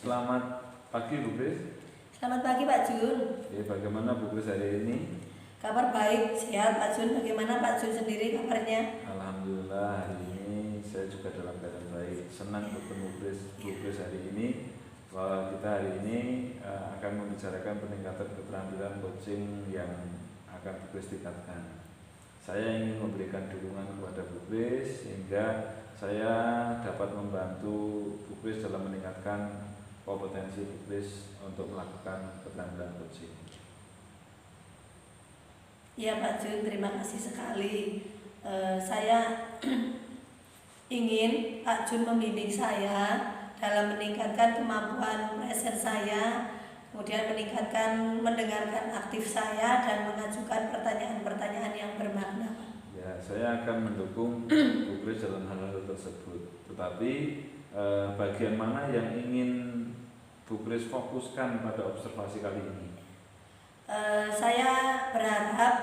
Selamat pagi Bu Kris. Selamat pagi Pak Jun. Bagaimana Bu Kris hari ini? Kabar baik, sehat Pak Jun. Bagaimana Pak Jun sendiri kabarnya? Alhamdulillah hari ini saya juga dalam keadaan baik. Senang bertemu Bu Kris hari ini. Bahwa kita hari ini akan membicarakan peningkatan keterampilan coaching yang akan Bu Kris tingkatkan. Saya ingin memberikan dukungan kepada Bu Kris sehingga saya dapat membantu Bu Kris dalam meningkatkan kompetensi Bu Kris untuk melakukan keterampilan coaching. Ya Pak Jun, terima kasih sekali. Saya ingin Pak Jun membimbing saya dalam meningkatkan kemampuan presence saya, kemudian meningkatkan mendengarkan aktif saya dan mengajukan pertanyaan-pertanyaan yang bermakna. Ya, saya akan mendukung Bu Kris dalam hal-hal tersebut. Tetapi bagian mana yang ingin Bu Kris fokuskan pada observasi kali ini? Saya berharap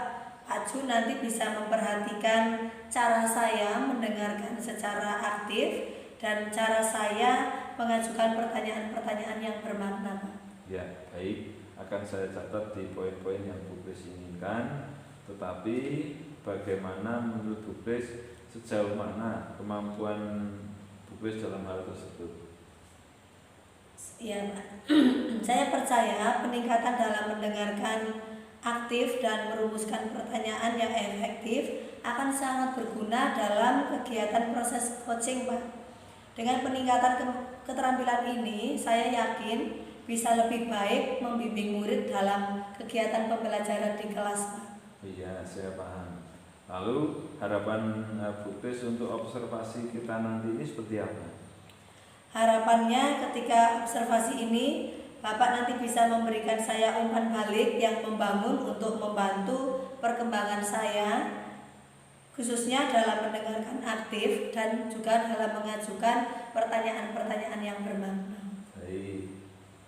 Pak Jun nanti bisa memperhatikan cara saya mendengarkan secara aktif dan cara saya mengajukan pertanyaan-pertanyaan yang bermakna. Ya, baik. Akan saya catat di poin-poin yang Bu Kris inginkan. Tetapi bagaimana menurut Bu Kris, sejauh mana kemampuan Bu Kris dalam hal tersebut? Ya, saya percaya peningkatan dalam mendengarkan aktif dan merumuskan pertanyaan yang efektif akan sangat berguna dalam kegiatan proses coaching, Pak. Dengan peningkatan keterampilan ini, saya yakin bisa lebih baik membimbing murid dalam kegiatan pembelajaran di kelas, Pak. Iya, saya paham. Lalu harapan Bu Kris untuk observasi kita nanti ini seperti apa? Harapannya ketika observasi ini Bapak nanti bisa memberikan saya umpan balik yang membangun untuk membantu perkembangan saya, khususnya dalam mendengarkan aktif dan juga dalam mengajukan pertanyaan-pertanyaan yang bermakna. Baik,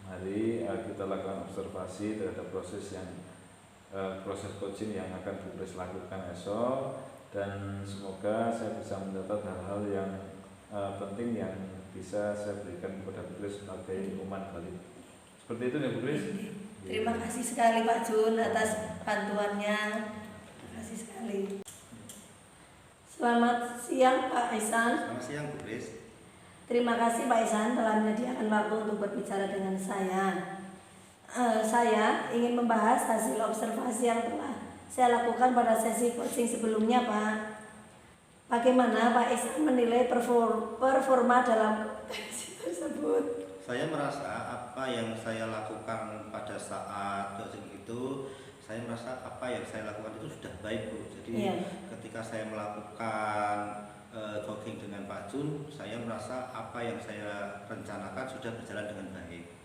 mari kita lakukan observasi terhadap proses coaching yang akan Bu Kris lakukan esok, dan semoga saya bisa mendapat hal-hal yang penting yang bisa saya berikan kepada Bu Kris sebagai umpan balik. Seperti itu ya Bu Kris. Terima kasih sekali Pak Jun atas bantuannya. Terima kasih sekali. Selamat siang Pak Ihsan. Selamat siang Bu Kris. Terima kasih Pak Ihsan telah menyediakan waktu untuk berbicara dengan saya. Saya ingin membahas hasil observasi yang telah saya lakukan pada sesi coaching sebelumnya, Pak. Bagaimana Pak Ihsan menilai performa dalam kompetensi tersebut? Saya merasa apa yang saya lakukan pada saat coaching itu, saya merasa apa yang saya lakukan itu sudah baik Bu. Jadi ketika saya melakukan coaching dengan Pak Jun, saya merasa apa yang saya rencanakan sudah berjalan dengan baik.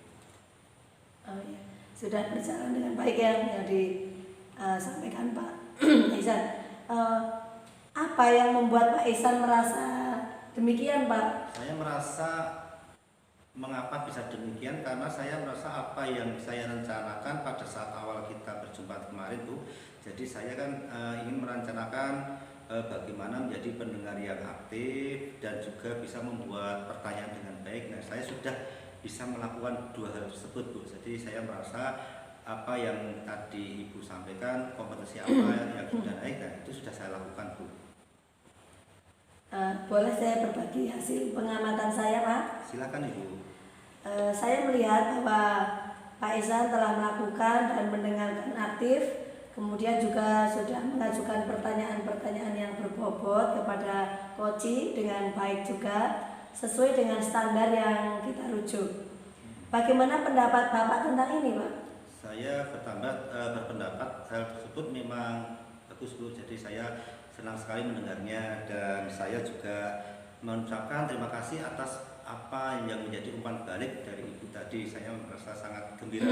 Oh ya, sudah berjalan dengan baik yang disampaikan Pak Ihsan. Apa yang membuat Pak Ihsan merasa demikian, Pak? Saya merasa mengapa bisa demikian, karena saya merasa apa yang saya rencanakan pada saat awal kita berjumpa kemarin Bu. Jadi saya kan ingin merencanakan bagaimana menjadi pendengar yang aktif dan juga bisa membuat pertanyaan dengan baik. Nah, saya sudah bisa melakukan dua hal tersebut Bu. Jadi saya merasa apa yang tadi Ibu sampaikan, kompetensi apa yang sudah naik, nah itu sudah saya lakukan Bu. Boleh saya berbagi hasil pengamatan saya, Pak? Silakan Ibu. Saya melihat bahwa Pak Ihsan telah melakukan dan mendengarkan aktif, kemudian juga sudah mengajukan pertanyaan-pertanyaan yang berbobot kepada coach dengan baik juga, sesuai dengan standar yang kita rujuk. Bagaimana pendapat Bapak tentang ini, Pak? Saya berpendapat hal tersebut memang bagus Bu. Jadi saya senang sekali mendengarnya dan saya juga mengucapkan terima kasih atas apa yang menjadi umpan balik dari Ibu tadi. Saya merasa sangat gembira.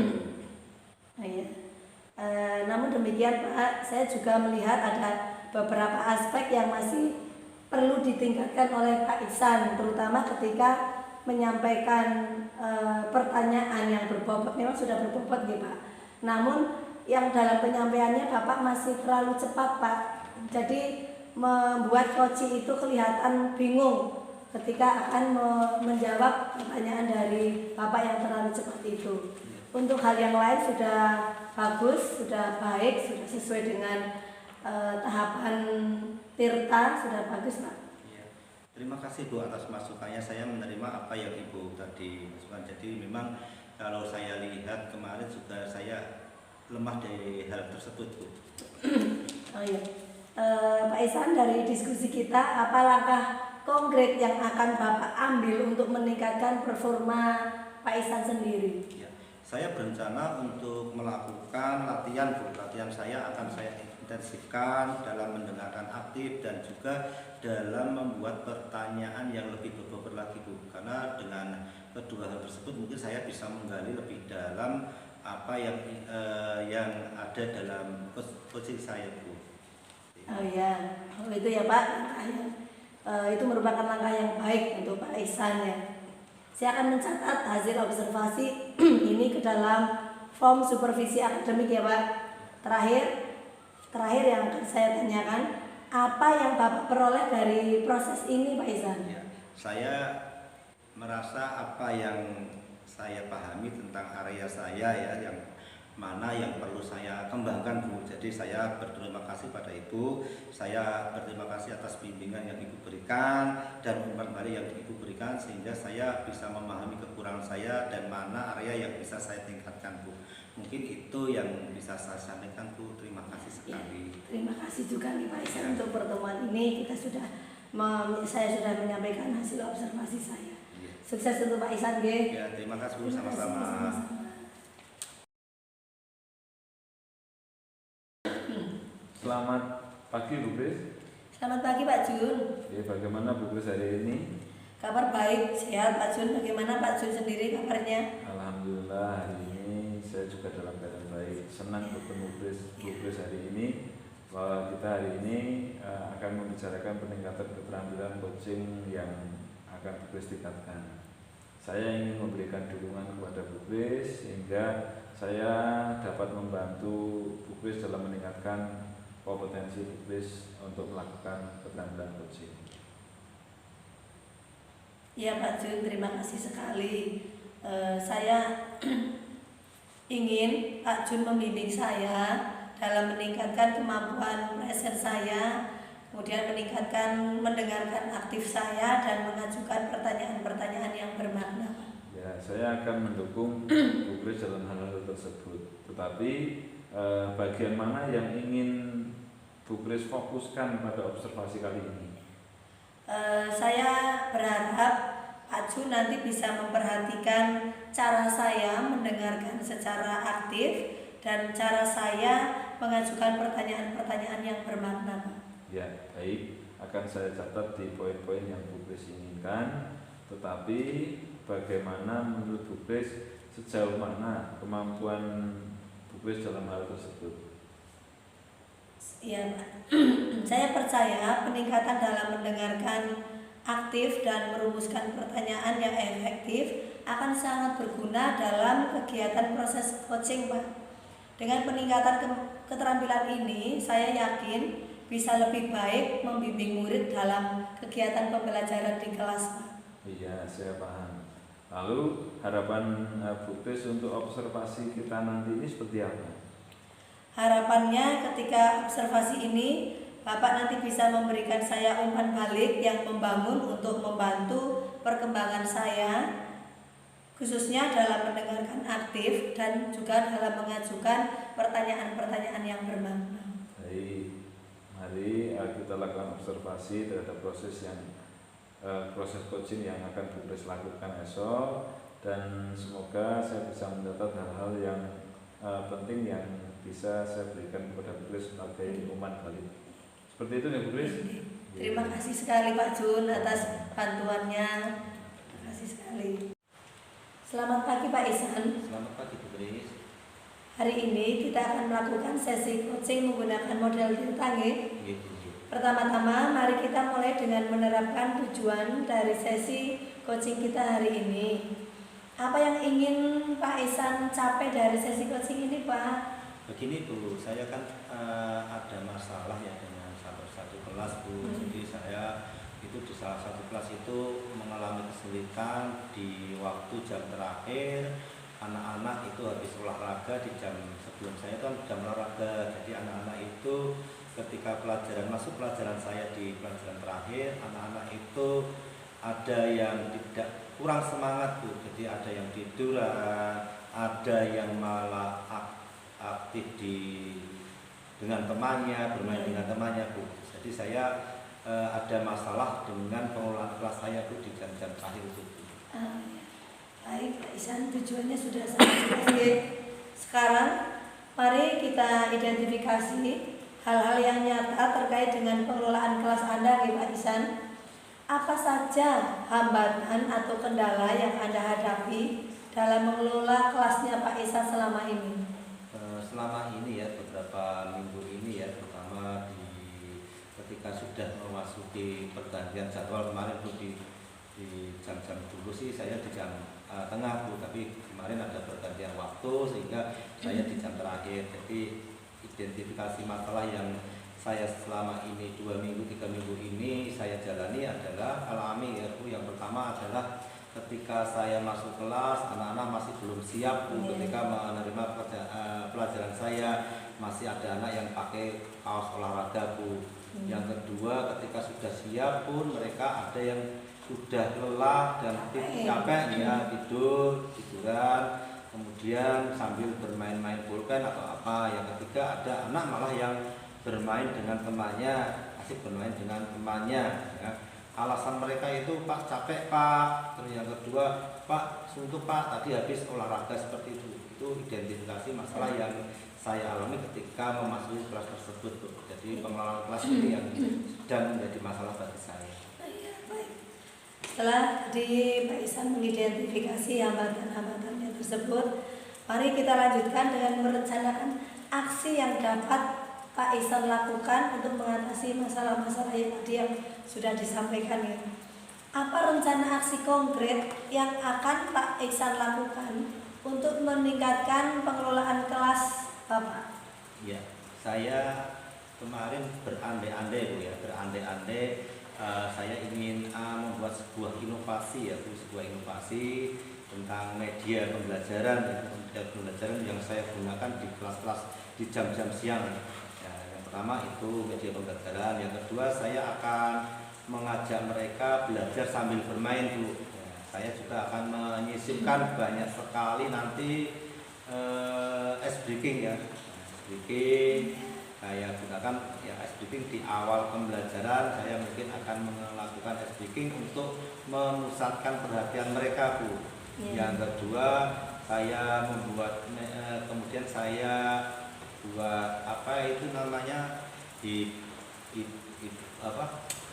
Namun demikian Pak, saya juga melihat ada beberapa aspek yang masih perlu ditingkatkan oleh Pak Ihsan, terutama ketika menyampaikan pertanyaan yang berbobot. Memang sudah berbobot nih Pak, namun yang dalam penyampaiannya Bapak masih terlalu cepat Pak. Jadi membuat coach itu kelihatan bingung ketika akan menjawab pertanyaan dari Bapak yang terlalu cepat itu. Untuk hal yang lain sudah bagus, sudah baik, sudah sesuai dengan tahapan Tirta, sudah bagus Pak. Ya. Terima kasih Bu atas masukannya. Saya menerima apa yang Ibu tadi masukkan. Jadi memang kalau saya lihat kemarin juga saya lemah dari hal tersebut Bu. Oh iya. Pak Ihsan, dari diskusi kita, apa langkah konkret yang akan Bapak ambil untuk meningkatkan performa Pak Ihsan sendiri? Ya, saya berencana untuk melakukan latihan Bu. Latihan saya akan saya intensifkan dalam mendengarkan aktif dan juga dalam membuat pertanyaan yang lebih berbobot lagi Bu. Karena dengan kedua hal tersebut mungkin saya bisa menggali lebih dalam apa yang ada dalam coaching saya Bu. Oh ya, itu ya Pak, itu merupakan langkah yang baik untuk Pak Ihsan ya. Saya akan mencatat hasil observasi ini ke dalam form supervisi akademik ya Pak. Terakhir yang akan saya tanyakan, apa yang Bapak peroleh dari proses ini Pak Ihsan? Ya, saya merasa apa yang saya pahami tentang area saya ya, yang mana yang perlu saya kembangkan Bu. Jadi saya berterima kasih pada Ibu. Saya berterima kasih atas bimbingan yang Ibu berikan dan umpan balik yang Ibu berikan sehingga saya bisa memahami kekurangan saya dan mana area yang bisa saya tingkatkan Bu. Mungkin itu yang bisa saya sampaikan Bu. Terima kasih sekali. Ya, terima kasih juga nih Pak Ihsan untuk pertemuan ini. Saya sudah menyampaikan hasil observasi saya. Ya. Sukses untuk Pak Ihsan G. Ya, terima kasih Bu. Terima kasih, Sama-sama. sama-sama. Selamat pagi Bu Kris. Selamat pagi Pak Jun. Ya, bagaimana Bu Kris hari ini? Kabar baik, sehat Pak Jun. Bagaimana Pak Jun sendiri kabarnya? Alhamdulillah hari ini saya juga dalam keadaan baik. Senang bertemu Bu Kris hari ini. Bahwa kita hari ini akan membicarakan peningkatan keterampilan coaching yang akan Bu Kris tingkatkan. Saya ingin memberikan dukungan kepada Bu Kris sehingga saya dapat membantu Bu Kris dalam meningkatkan kompetensi Bu Kris untuk melakukan keterampilan coaching. Ya Pak Jun, terima kasih sekali. Saya ingin Pak Jun membimbing saya dalam meningkatkan kemampuan presence saya, kemudian mendengarkan aktif saya dan mengajukan pertanyaan-pertanyaan yang bermakna. Ya, saya akan mendukung Bu Kris dalam hal-hal tersebut. Tetapi bagian mana yang ingin Bu Kris fokuskan pada observasi kali ini? Saya berharap Pak Jun nanti bisa memperhatikan cara saya mendengarkan secara aktif dan cara saya mengajukan pertanyaan-pertanyaan yang bermakna. Ya, baik. Akan saya catat di poin-poin yang Bu Kris inginkan. Tetapi bagaimana menurut Bu Kris, sejauh mana kemampuan Bu Kris dalam hal tersebut? Ya, saya percaya peningkatan dalam mendengarkan aktif dan merumuskan pertanyaan yang efektif akan sangat berguna dalam kegiatan proses coaching Pak. Dengan peningkatan keterampilan ini, saya yakin bisa lebih baik membimbing murid dalam kegiatan pembelajaran di kelas Pak. Iya, saya paham. Lalu harapan Bu Kris untuk observasi kita nanti ini seperti apa? Harapannya ketika observasi ini Bapak nanti bisa memberikan saya umpan balik yang membangun untuk membantu perkembangan saya, khususnya dalam mendengarkan aktif dan juga dalam mengajukan pertanyaan-pertanyaan yang bermakna. Baik, mari kita lakukan observasi terhadap proses coaching yang akan Bu Kris lakukan esok, dan semoga saya bisa mendapat hal-hal yang penting yang bisa saya berikan kepada Bu Kris sebagai umpan balik. Seperti itu ya Bu Kris. Terima kasih sekali Pak Jun atas bantuannya. Terima kasih sekali. Selamat pagi Pak Ihsan. Selamat pagi Bu Kris. Hari ini kita akan melakukan sesi coaching menggunakan model Tirta. Pertama-tama mari kita mulai dengan menerapkan tujuan dari sesi coaching kita hari ini. Apa yang ingin Pak Ihsan capai dari sesi coaching ini Pak? Begini Bu, saya kan ada masalah ya dengan satu kelas Bu. Jadi saya itu di salah satu kelas itu mengalami kesulitan di waktu jam terakhir. Anak-anak itu habis olahraga di jam sebelum saya kan jam olahraga, jadi anak-anak itu ketika masuk pelajaran saya di pelajaran terakhir, anak-anak itu ada yang tidak kurang semangat Bu, jadi ada yang tiduran, ada yang malah aktif dengan temannya, bermain dengan temannya Bu. Jadi saya ada masalah dengan pengelolaan kelas saya Bu di jam-jam terakhir itu. Baik Pak Ihsan, tujuannya sudah sangat jelas. Sekarang mari kita identifikasi hal-hal yang nyata terkait dengan pengelolaan kelas Anda Pak Ihsan. Apa saja hambatan atau kendala yang Anda hadapi dalam mengelola kelasnya Pak Ihsan selama ini? Selama ini ya, beberapa minggu ini ya, terutama ketika sudah memasuki pergantian jadwal kemarin Bu, di jam-jam dulu sih saya di jam tengah Bu, tapi kemarin ada pergantian waktu sehingga saya di jam terakhir. Jadi identifikasi masalah yang saya selama ini 2 minggu 3 minggu ini saya jalani adalah alami ya Bu. Yang pertama adalah ketika saya masuk kelas, anak-anak masih belum siap Bu. Ketika menerima pelajaran saya, masih ada anak yang pakai kaos olahraga Bu. Yang kedua, ketika sudah siap pun mereka ada yang sudah lelah dan capek ya, tiduran, kemudian sambil bermain-main pulpen atau apa. Yang ketiga, ada anak malah yang bermain dengan temannya, asik bermain dengan temannya ya. Alasan mereka itu, Pak capek Pak. Terus yang kedua, Pak suntuk Pak, tadi habis olahraga, seperti itu. Itu identifikasi masalah yang saya alami ketika memasuki kelas tersebut Bu. Jadi pengelolaan kelas ini yang sedang menjadi masalah bagi saya. Baik. Setelah tadi Pak Ihsan mengidentifikasi hambatan-hambatannya tersebut, mari kita lanjutkan dengan merencanakan aksi yang dapat Pak Ihsan lakukan untuk mengatasi masalah-masalah yang tadi yang sudah disampaikan ya. Apa rencana aksi konkret yang akan Pak Ihsan lakukan untuk meningkatkan pengelolaan kelas Bapak? Ya, saya kemarin berandai-andai Bu ya, saya ingin membuat sebuah inovasi ya Bu, sebuah inovasi tentang media pembelajaran ya, media pembelajaran yang saya gunakan di kelas-kelas di jam-jam siang. Pertama itu media pembelajaran, yang kedua saya akan mengajak mereka belajar sambil bermain Bu. Ya, saya juga akan menyisipkan banyak sekali nanti ice breaking ya, saya gunakan ya ice breaking di awal pembelajaran. Saya mungkin akan melakukan ice breaking untuk memusatkan perhatian mereka Bu. Yang kedua saya membuat kemudian saya buat apa itu namanya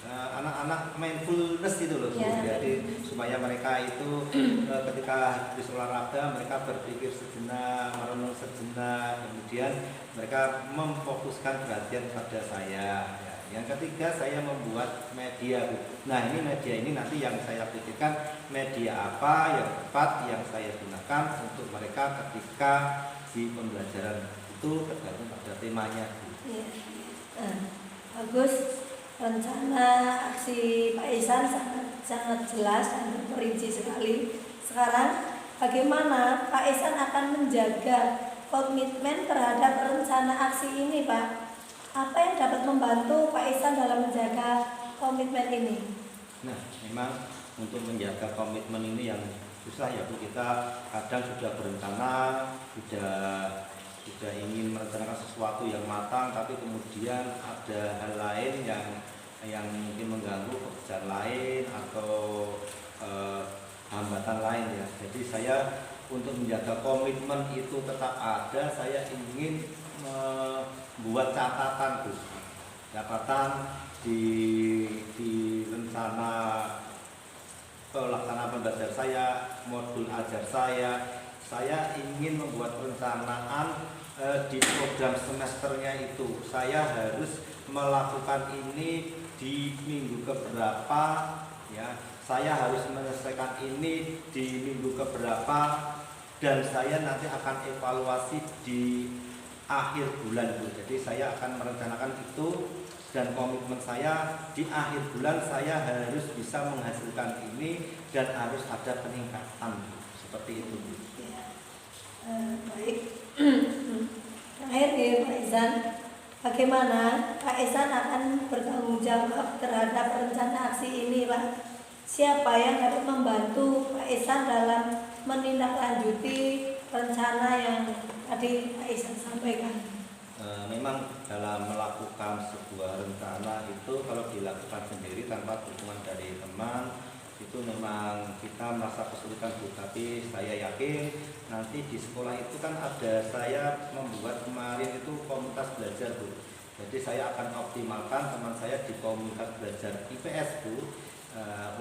anak-anak mindfulness itu loh Bu. Jadi supaya mereka itu ketika habis olahraga mereka berpikir sejenak, merenung sejenak, kemudian mereka memfokuskan perhatian pada saya ya. Yang ketiga saya membuat media Bu. Nah ini media ini nanti yang saya pikirkan media apa yang tepat yang saya gunakan untuk mereka ketika di pembelajaran itu tergantung pada temanya Bu. Bagus, rencana aksi Pak Ihsan sangat jelas dan terperinci sekali. Sekarang bagaimana Pak Ihsan akan menjaga komitmen terhadap rencana aksi ini Pak? Apa yang dapat membantu Pak Ihsan dalam menjaga komitmen ini? Nah memang untuk menjaga komitmen ini yang susah ya Bu. Kita kadang sudah berencana, sudah ingin merencanakan sesuatu yang matang, tapi kemudian ada hal lain yang mungkin mengganggu pekerjaan lain atau hambatan lain ya. Jadi saya untuk menjaga komitmen itu tetap ada, saya ingin membuat catatan Bu. Catatan di rencana pelaksanaan pembelajaran saya, modul ajar saya ingin membuat perencanaan di program semesternya itu. Saya harus melakukan ini di minggu keberapa ya. Saya harus menyelesaikan ini di minggu keberapa dan saya nanti akan evaluasi di akhir bulan Bu. Jadi saya akan merencanakan itu dan komitmen saya di akhir bulan saya harus bisa menghasilkan ini dan harus ada peningkatan Bu. Seperti itu Bu. Ya. Baik. Terakhir ya Pak Ihsan, bagaimana Pak Ihsan akan bertanggung jawab terhadap rencana aksi ini Pak? Siapa yang dapat membantu Pak Ihsan dalam menindaklanjuti rencana yang tadi Pak Ihsan sampaikan? Memang dalam melakukan sebuah rencana itu kalau dilakukan sendiri tanpa dukungan dari teman itu memang kita merasa kesulitan Bu. Tapi saya yakin nanti di sekolah itu kan ada, saya membuat kemarin itu komunitas belajar Bu. Jadi saya akan optimalkan teman saya di komunitas belajar IPS Bu,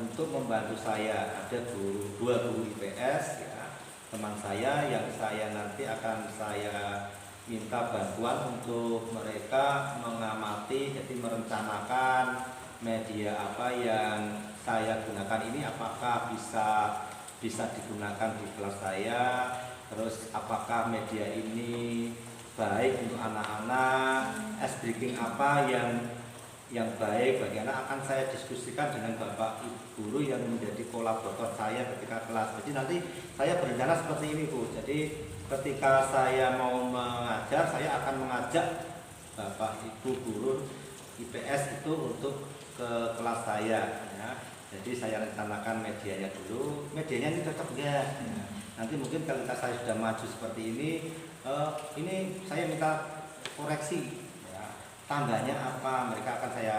untuk membantu saya. Ada dua guru IPS ya, teman saya yang saya nanti akan saya minta bantuan untuk mereka mengamati, jadi merencanakan media apa yang saya gunakan ini apakah bisa digunakan di kelas saya, terus apakah media ini baik untuk anak-anak, ice breaking apa yang baik bagi anak, akan saya diskusikan dengan Bapak Ibu guru yang menjadi kolaborator saya ketika kelas. Jadi nanti saya berencana seperti ini Bu. Jadi ketika saya mau mengajar, saya akan mengajak Bapak Ibu guru IPS itu untuk ke kelas saya ya. Jadi saya rencanakan medianya dulu, medianya ini cocok enggak ya. Nanti mungkin kalau saya sudah maju seperti ini saya minta koreksi ya. Tambahnya apa, mereka akan saya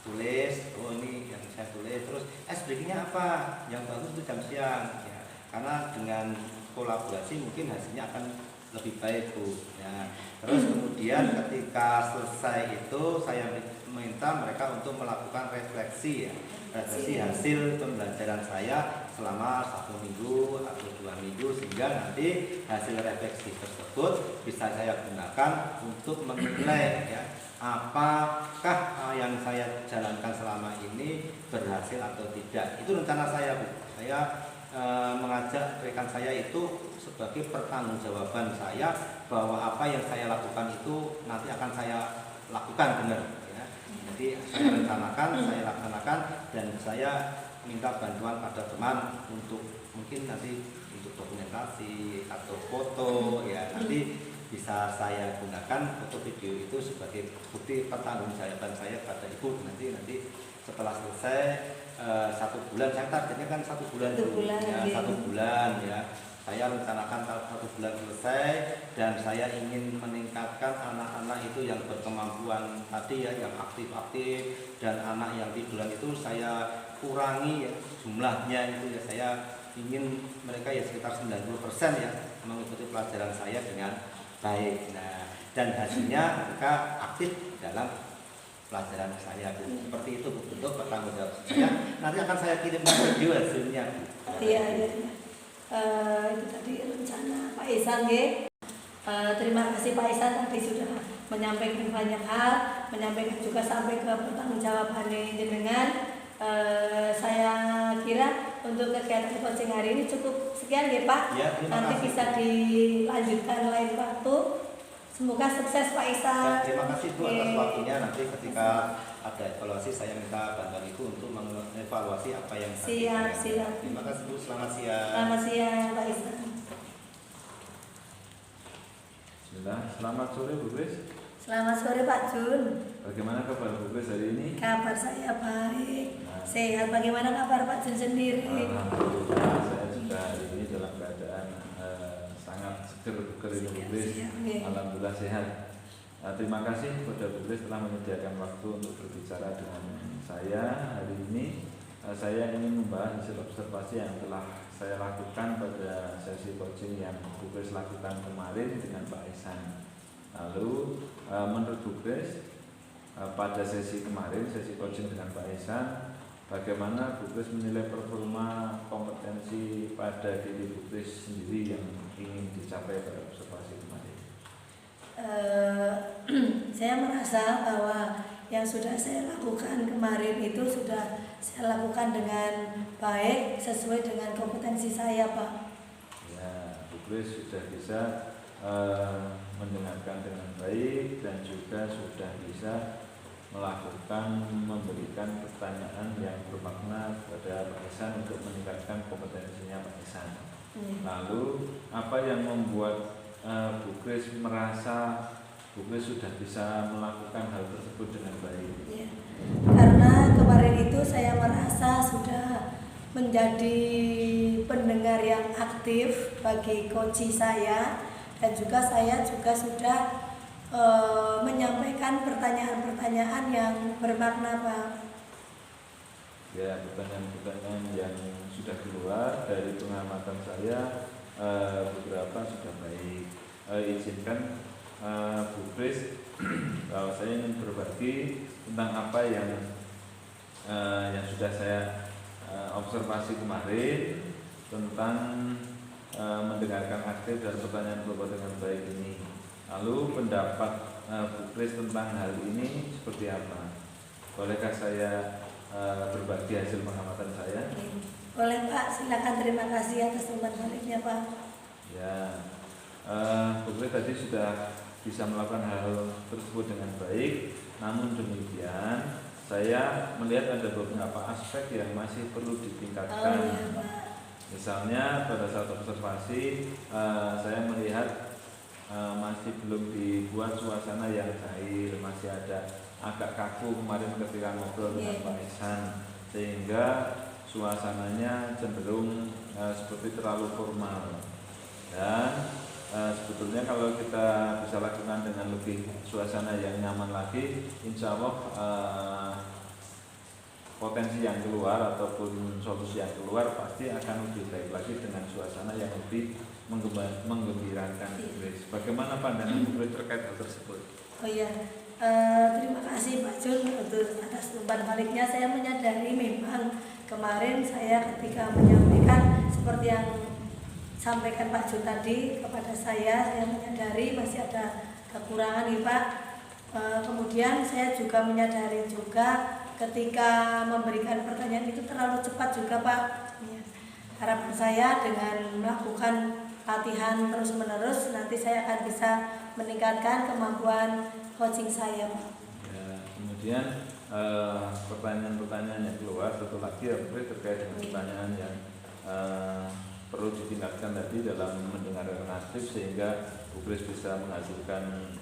tulis, oh ini yang saya tulis, terus breakingnya apa, yang bagus itu jam siang ya. Karena dengan kolaborasi mungkin hasilnya akan lebih baik Bu ya. Terus kemudian ketika selesai itu saya minta mereka untuk melakukan refleksi ya, refleksi hasil pembelajaran saya selama 1 minggu atau 2 minggu, sehingga nanti hasil refleksi tersebut bisa saya gunakan untuk menilai ya, apakah yang saya jalankan selama ini berhasil atau tidak. Itu rencana saya Bu. Saya mengajak rekan saya itu sebagai pertanggungjawaban saya bahwa apa yang saya lakukan itu nanti akan saya lakukan benar ya. Jadi saya rencanakan, saya laksanakan, dan saya minta bantuan pada teman untuk mungkin nanti untuk dokumentasi atau foto ya, nanti bisa saya gunakan foto video itu sebagai bukti pertanggungjawaban saya pada Ibu. Nanti setelah selesai 1 bulan, saya targetnya kan 1 bulan dulu ya, 1 bulan ya. Saya rencanakan 1 bulan selesai, dan saya ingin meningkatkan anak-anak itu yang berkemampuan tadi ya, yang aktif-aktif, dan anak yang tiduran itu saya kurangi ya, jumlahnya itu ya. Saya ingin mereka ya sekitar 90% ya mengikuti pelajaran saya dengan baik. Nah, dan hasilnya mereka aktif dalam pelajaran saya Bu. Seperti itu Bu, bentuk pertanggungjawaban saya. Nanti akan saya kirimkan video hasilnya Bu. Iya. Itu tadi rencana Pak Ihsan ya. Terima kasih Pak Ihsan tadi sudah menyampaikan banyak hal, menyampaikan juga sampai ke pertanggungjawabannya jenengan. Saya kira untuk kegiatan coaching hari ini cukup sekian ya Pak. Ya, nanti kasih. bisa dilanjutkan lain waktu. Semoga sukses Pak Ihsan. Terima kasih Bu atas waktunya. Nanti ketika ada evaluasi saya minta bantuan Ibu untuk mengevaluasi apa yang Siap. Terima kasih Bu, selamat siang. Selamat siang Pak Ihsan. Bismillah. Selamat sore Bu Grace. Selamat sore Pak Jun. Bagaimana kabar Bu Grace hari ini? Kabar saya baik, sehat. Bagaimana kabar Pak Jun sendiri? Alhamdulillah saya juga hari ini dalam keadaan sangat seger bugar ini Bu Grace. Alhamdulillah sehat. Terima kasih kepada Bu Grace telah menyediakan waktu untuk berbicara dengan saya hari ini. Saya ingin membahas hasil observasi yang telah saya lakukan pada sesi coaching yang Bu Grace lakukan kemarin dengan Pak Ihsan. Lalu menurut Bu Grace pada sesi kemarin, sesi coaching dengan Pak Ihsan, bagaimana Bu Grace menilai performa kompetensi pada diri Bu Grace sendiri yang ingin dicapai pada observasi kemarin? Saya merasa bahwa yang sudah saya lakukan kemarin itu sudah saya lakukan dengan baik sesuai dengan kompetensi saya Pak. Ya, Bu Grace sudah bisa mendengarkan dengan baik dan juga sudah bisa melakukan memberikan pertanyaan yang bermakna kepada Pak Ihsan untuk meningkatkan kompetensinya Pak Ihsan. Lalu apa yang membuat Bu Kris merasa Bu Kris sudah bisa melakukan hal tersebut dengan baik? Ya, karena kemarin itu saya merasa sudah menjadi pendengar yang aktif bagi coach saya, dan juga saya juga sudah menyampaikan pertanyaan-pertanyaan yang bermakna, Pak. Ya, pertanyaan-pertanyaan yang sudah keluar dari pengamatan saya beberapa sudah baik. Izinkan Bu Kris kalau saya ingin berbagi tentang apa yang sudah saya observasi kemarin tentang mendengarkan aktif dan pertanyaan berbuat dengan baik ini. Lalu pendapat Bu Kris tentang hal ini seperti apa? Bolehkah saya berbagi hasil pengamatan saya? Boleh, Pak, silakan. Terima kasih atas umpan baliknya, Pak. Ya, Bu Kris tadi sudah bisa melakukan hal tersebut dengan baik. Namun demikian, saya melihat ada beberapa aspek yang masih perlu ditingkatkan. Oh, iya, Pak. Misalnya pada saat observasi, saya melihat masih belum dibuat suasana yang cair, masih ada agak kaku kemarin ketika ngobrol dengan Pak Ihsan, sehingga suasananya cenderung seperti terlalu formal. Dan sebetulnya kalau kita bisa lakukan dengan lebih suasana yang nyaman lagi, insya Allah potensi yang keluar ataupun solusi yang keluar pasti akan lebih baik lagi dengan suasana yang lebih menggembirakan. Bagaimana pandangan Bu Kris terkait hal tersebut? Oh iya, terima kasih Pak Jun untuk atas umpan baliknya. Saya menyadari memang kemarin saya ketika menyampaikan seperti yang sampaikan Pak Jun tadi kepada saya menyadari masih ada kekurangan nih Pak. Kemudian saya juga menyadari juga ketika memberikan pertanyaan itu terlalu cepat juga Pak. Ya. Harapan saya dengan melakukan latihan terus-menerus nanti saya akan bisa meningkatkan kemampuan coaching saya, Pak. Ya, kemudian pertanyaan-pertanyaan yang keluar satu lagi terkait dengan pertanyaan yang perlu ditingkatkan tadi dalam mendengarkan aktif sehingga Bu Kris bisa menghasilkan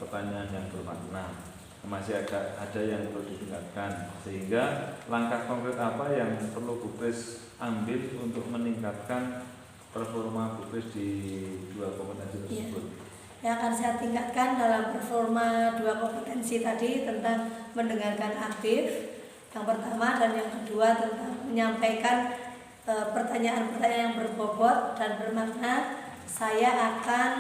pertanyaan yang bermakna. Masih ada yang perlu ditingkatkan sehingga langkah konkret apa yang perlu Bu Kris ambil untuk meningkatkan performa Bu Kris di dua kompetensi tersebut? Yang akan saya tingkatkan dalam performa dua kompetensi tadi tentang mendengarkan aktif yang pertama, dan yang kedua tentang menyampaikan pertanyaan-pertanyaan yang berbobot dan bermakna. Saya akan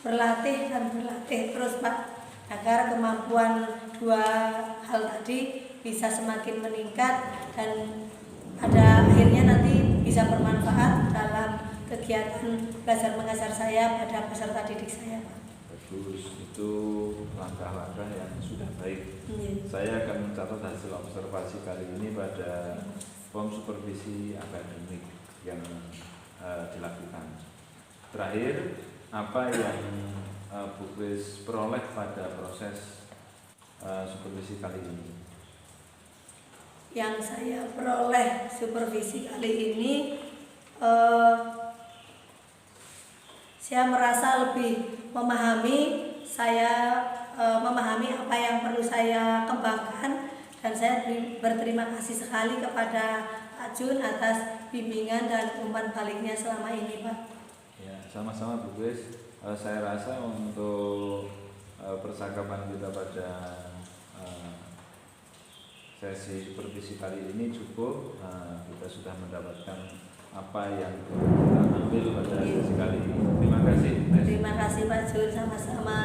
berlatih dan berlatih terus Pak, agar kemampuan dua hal tadi bisa semakin meningkat dan pada akhirnya nanti bisa bermanfaat dalam kegiatan belajar mengajar saya pada peserta didik saya, Pak. Bagus, itu langkah-langkah yang sudah baik. Saya akan mencatat hasil observasi kali ini pada form supervisi akademik yang dilakukan. Terakhir, apa yang Bu Kris peroleh pada proses supervisi kali ini? Yang saya peroleh supervisi kali ini, saya merasa lebih memahami, memahami apa yang perlu saya kembangkan, dan saya berterima kasih sekali kepada Pak Jun atas bimbingan dan umpan baliknya selama ini, Pak. Ya, sama-sama Bu Kris. Saya rasa untuk percakapan kita pada sesi supervisi kali ini cukup. Kita sudah mendapatkan apa yang kita ambil pada sesi kali ini. Terima kasih. Terima kasih Pak Jun, sama-sama.